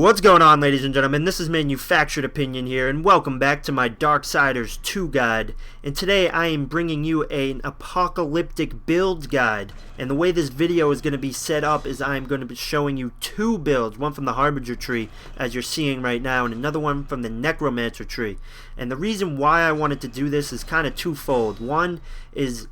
What's going on, ladies and gentlemen? This is Manufactured Opinion here, and welcome back to my Darksiders 2 guide. And today I am bringing you an Apocalyptic build guide. And the way this video is going to be set up is I'm going to be showing you two builds, one from the Harbinger tree, as you're seeing right now, and another one from the Necromancer tree. And the reason why I wanted to do this is kind of twofold. One is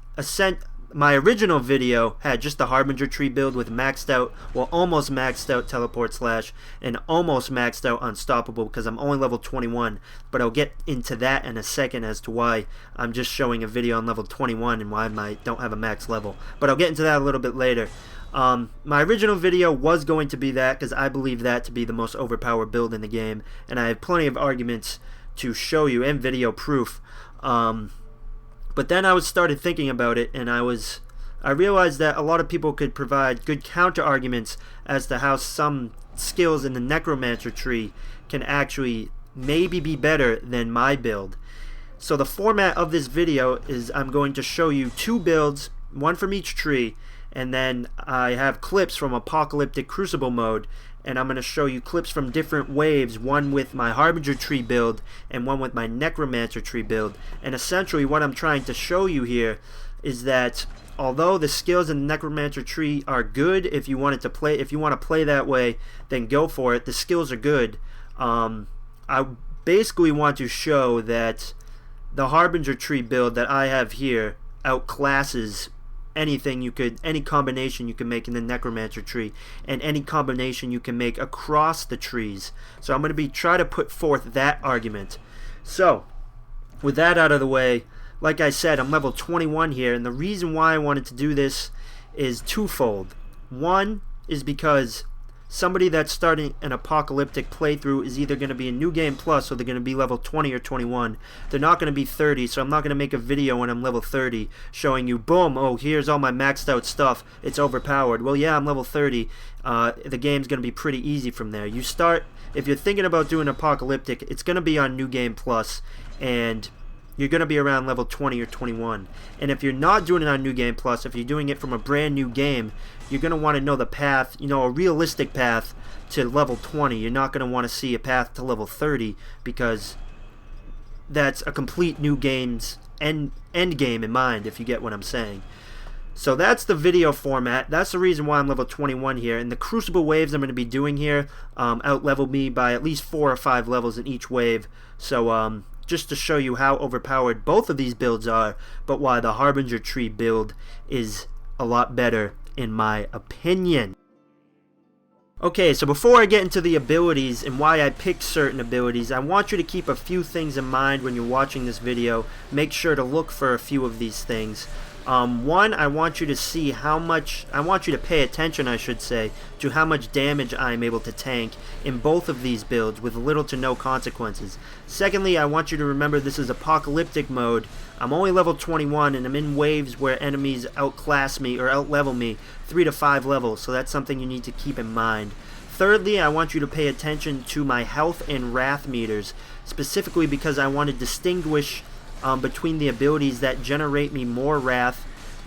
my original video had just the Harbinger tree build with maxed out, well, almost maxed out teleport slash and almost maxed out unstoppable because I'm only level 21, but I'll get into that in a second as to why I'm just showing a video on level 21 and why I don't have a max level, but I'll get into that a little bit later. My original video was going to be that because I believe that to be the most overpowered build in the game, and I have plenty of arguments to show you and video proof. But then I started thinking about it, and I realized that a lot of people could provide good counter arguments as to how some skills in the Necromancer tree can actually maybe be better than my build. So the format of this video is I'm going to show you two builds, one from each tree, and then I have clips from Apocalyptic Crucible mode, and I'm going to show you clips from different waves, one with my Harbinger tree build and one with my Necromancer tree build. And essentially what I'm trying to show you here is that although the skills in the Necromancer tree are good, if you want to play that way, then go for it. The skills are good. I basically want to show that the Harbinger tree build that I have here outclasses any combination you can make in the Necromancer tree, and any combination you can make across the trees. So I'm going to try to put forth that argument. So with that out of the way, like I said, I'm level 21 here, and the reason why I wanted to do this is twofold. One is because somebody that's starting an Apocalyptic playthrough is either going to be a New Game Plus, or they're going to be level 20 or 21. They're not going to be 30, so I'm not going to make a video when I'm level 30 showing you, boom, oh, here's all my maxed out stuff, it's overpowered. Well, yeah, I'm level 30. The game's going to be pretty easy from there. If you're thinking about doing Apocalyptic, it's going to be on New Game Plus, and you're going to be around level 20 or 21. And if you're not doing it on New Game Plus, if you're doing it from a brand new game, you're going to want to know the path, a realistic path to level 20. You're not going to want to see a path to level 30, because that's a complete new game's end game in mind, if you get what I'm saying. So that's the video format. That's the reason why I'm level 21 here. And the Crucible waves I'm going to be doing here out-level me by at least 4 or 5 levels in each wave. So just to show you how overpowered both of these builds are, but why the Harbinger tree build is a lot better in my opinion. Okay, so before I get into the abilities and why I picked certain abilities, I want you to keep a few things in mind when you're watching this video. Make sure to look for a few of these things. One, I want you to pay attention, I should say, to how much damage I'm able to tank in both of these builds with little to no consequences. Secondly, I want you to remember this is Apocalyptic mode. I'm only level 21, and I'm in waves where enemies outclass me or outlevel me 3 to 5 levels, so that's something you need to keep in mind. Thirdly, I want you to pay attention to my health and wrath meters, specifically because I want to distinguish between the abilities that generate me more wrath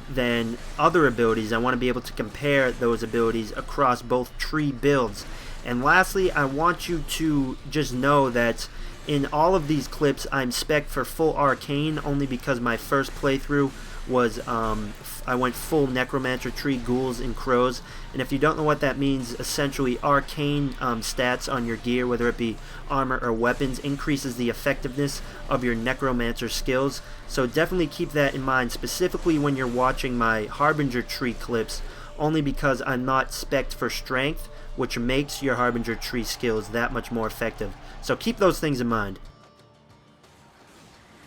than other abilities. I want to be able to compare those abilities across both tree builds. And lastly, I want you to just know that in all of these clips I'm spec'd for full arcane, only because my first playthrough was I went full Necromancer tree, ghouls and crows. And if you don't know what that means, essentially arcane stats on your gear, whether it be armor or weapons, increases the effectiveness of your Necromancer skills. So definitely keep that in mind, specifically when you're watching my Harbinger tree clips, only because I'm not spec'd for strength, which makes your Harbinger tree skills that much more effective. So keep those things in mind.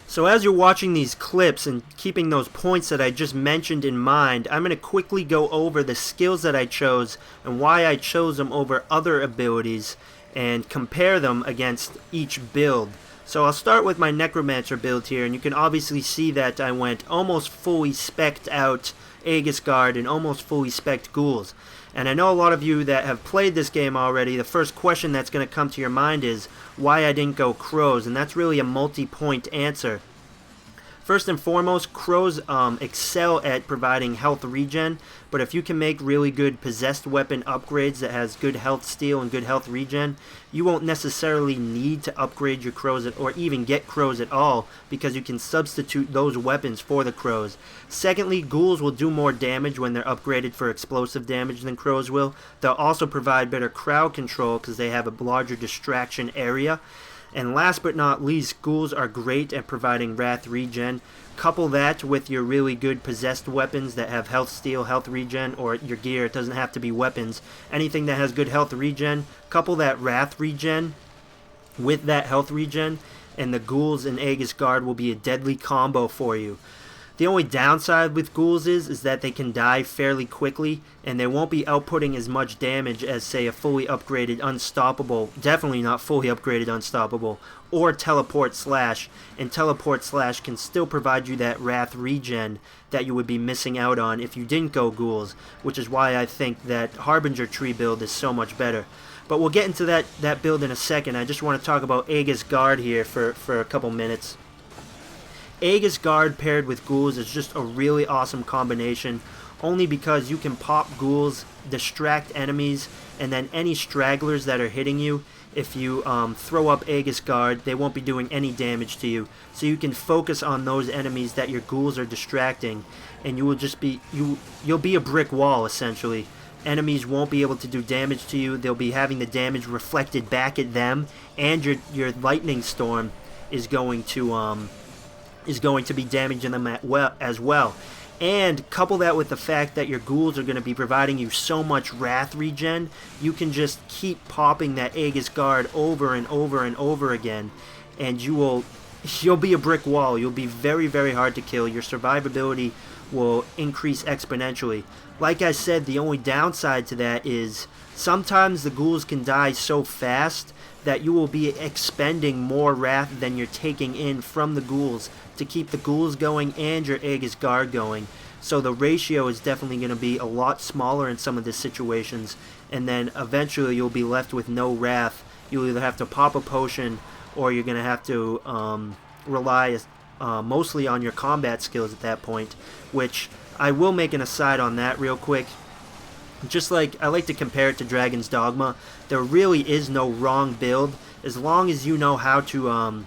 So as you're watching these clips and keeping those points that I just mentioned in mind, I'm going to quickly go over the skills that I chose and why I chose them over other abilities and compare them against each build. So I'll start with my Necromancer build here, and you can obviously see that I went almost fully spec'd out Aegis Guard and almost fully spec'd ghouls. And I know a lot of you that have played this game already, the first question that's going to come to your mind is why I didn't go crows, and that's really a multi-point answer. First and foremost, crows excel at providing health regen, but if you can make really good possessed weapon upgrades that has good health steal and good health regen, you won't necessarily need to upgrade your crows or even get crows at all, because you can substitute those weapons for the crows. Secondly, ghouls will do more damage when they're upgraded for explosive damage than crows will. They'll also provide better crowd control because they have a larger distraction area. And last but not least, ghouls are great at providing wrath regen. Couple that with your really good possessed weapons that have health steal, health regen, or your gear. It doesn't have to be weapons. Anything that has good health regen. Couple that wrath regen with that health regen, and the ghouls and Aegis Guard will be a deadly combo for you. The only downside with ghouls is that they can die fairly quickly, and they won't be outputting as much damage as, say, a fully upgraded Unstoppable, definitely not fully upgraded Unstoppable, or Teleport Slash, and Teleport Slash can still provide you that Wrath regen that you would be missing out on if you didn't go ghouls, which is why I think that Harbinger Tree build is so much better. But we'll get into that build in a second. I just want to talk about Aegis Guard here for a couple minutes. Aegis Guard paired with ghouls is just a really awesome combination, only because you can pop ghouls, distract enemies, and then any stragglers that are hitting you, if you throw up Aegis Guard, they won't be doing any damage to you. So you can focus on those enemies that your ghouls are distracting, and you will just be you'll be a brick wall essentially. Enemies won't be able to do damage to you. They'll be having the damage reflected back at them, and your lightning storm is going to be damaging them as well. And couple that with the fact that your ghouls are going to be providing you so much wrath regen, you can just keep popping that Aegis Guard over and over and over again, and you'll be a brick wall. You'll be very, very hard to kill. Your survivability will increase exponentially. Like I said, the only downside to that is sometimes the ghouls can die so fast that you will be expending more wrath than you're taking in from the ghouls to keep the ghouls going and your Aegis Guard going. So the ratio is definitely going to be a lot smaller in some of the situations, and then eventually you'll be left with no wrath. You'll either have to pop a potion, or you're going to have to rely mostly on your combat skills at that point, which I will make an aside on that real quick. Just like I like to compare it to Dragon's Dogma, there really is no wrong build as long as you know how to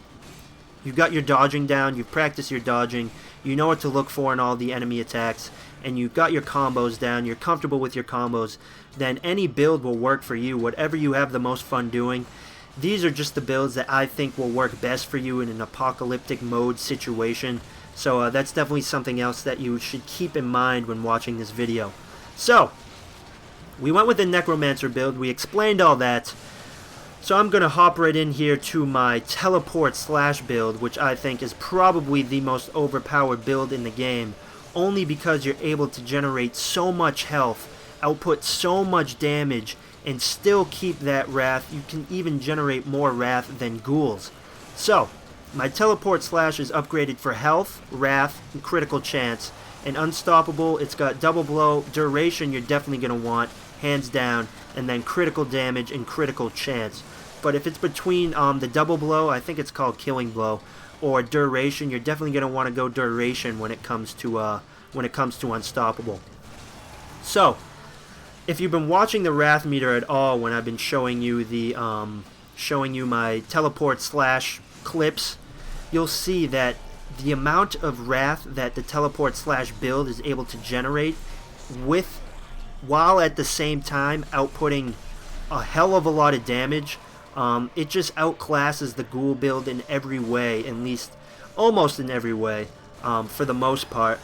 you've got your dodging down, you've practiced your dodging, you know what to look for in all the enemy attacks, and you've got your combos down, you're comfortable with your combos, then any build will work for you, whatever you have the most fun doing. These are just the builds that I think will work best for you in an apocalyptic mode situation. So that's definitely something else that you should keep in mind when watching this video. So, we went with the Necromancer build, we explained all that, so I'm going to hop right in here to my Teleport Slash build, which I think is probably the most overpowered build in the game, only because you're able to generate so much health, output so much damage, and still keep that wrath. You can even generate more wrath than ghouls. So, my Teleport Slash is upgraded for health, wrath, and critical chance. And Unstoppable, it's got double blow, duration you're definitely going to want, hands down, and then critical damage and critical chance. But if it's between the double blow, I think it's called killing blow, or duration, you're definitely going to want to go duration when it comes to Unstoppable. So, if you've been watching the wrath meter at all when I've been showing you my Teleport Slash clips, you'll see that the amount of wrath that the Teleport Slash build is able to generate while at the same time outputting a hell of a lot of damage, it just outclasses the ghoul build in every way, at least almost in every way, for the most part.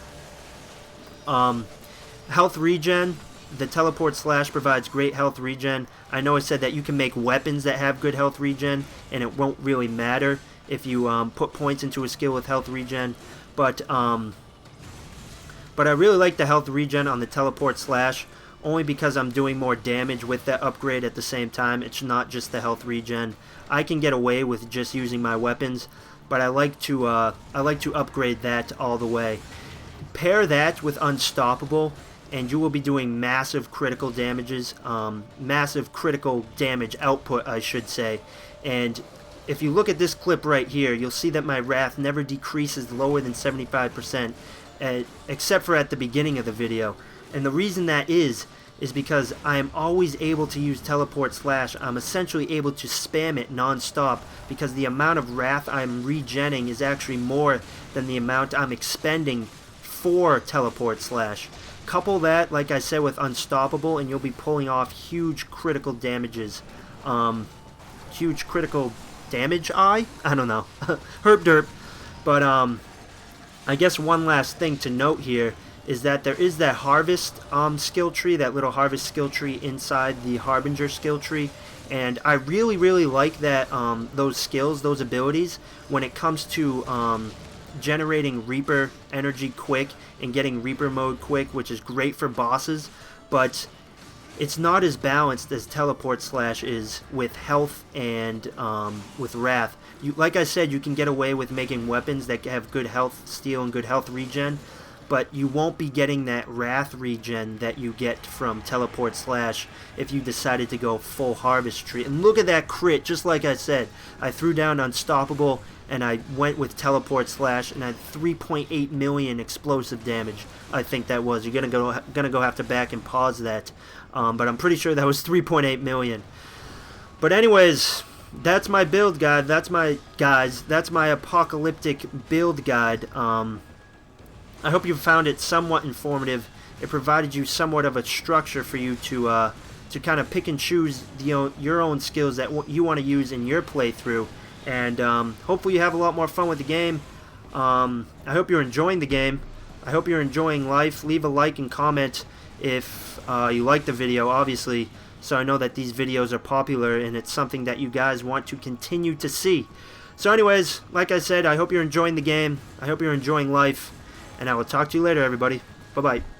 Health regen, the Teleport Slash provides great health regen. I know I said that you can make weapons that have good health regen, and it won't really matter if you put points into a skill with health regen, but I really like the health regen on the Teleport Slash, only because I'm doing more damage with that upgrade at the same time. It's not just the health regen. I can get away with just using my weapons, but I like to upgrade that all the way. Pair that with Unstoppable, and you will be doing massive critical damages, massive critical damage output, I should say. And if you look at this clip right here, you'll see that my wrath never decreases lower than 75%, except for at the beginning of the video. And the reason that is because I am always able to use teleport slash. I'm essentially able to spam it non-stop because the amount of wrath I'm regenning is actually more than the amount I'm expending for teleport slash. Couple that, like I said, with unstoppable, and you'll be pulling off huge critical damages. Huge critical damage I don't know. Herp derp. But I guess one last thing to note here is that there is that harvest skill tree, that little harvest skill tree inside the Harbinger skill tree, and I really like that those skills, those abilities, when it comes to generating Reaper energy quick and getting Reaper mode quick, which is great for bosses, but it's not as balanced as teleport slash is with health and with wrath. Like I said, you can get away with making weapons that have good health steal and good health regen, but you won't be getting that wrath regen that you get from teleport slash if you decided to go full harvest tree. And look at that crit, just like I said. I threw down unstoppable and I went with teleport slash and I had 3.8 million explosive damage. I think that was. You're gonna go have to back and pause that, but I'm pretty sure that was 3.8 million. But anyways, that's my build guide. That's my apocalyptic build guide. I hope you found it somewhat informative. It provided you somewhat of a structure for you to kind of pick and choose your own skills that you want to use in your playthrough, and hopefully you have a lot more fun with the game. I hope you're enjoying the game. I hope you're enjoying life. Leave a like and comment if you like the video, obviously, so I know that these videos are popular and it's something that you guys want to continue to see. So anyways, like I said, I hope you're enjoying the game. I hope you're enjoying life. And I will talk to you later, everybody. Bye-bye.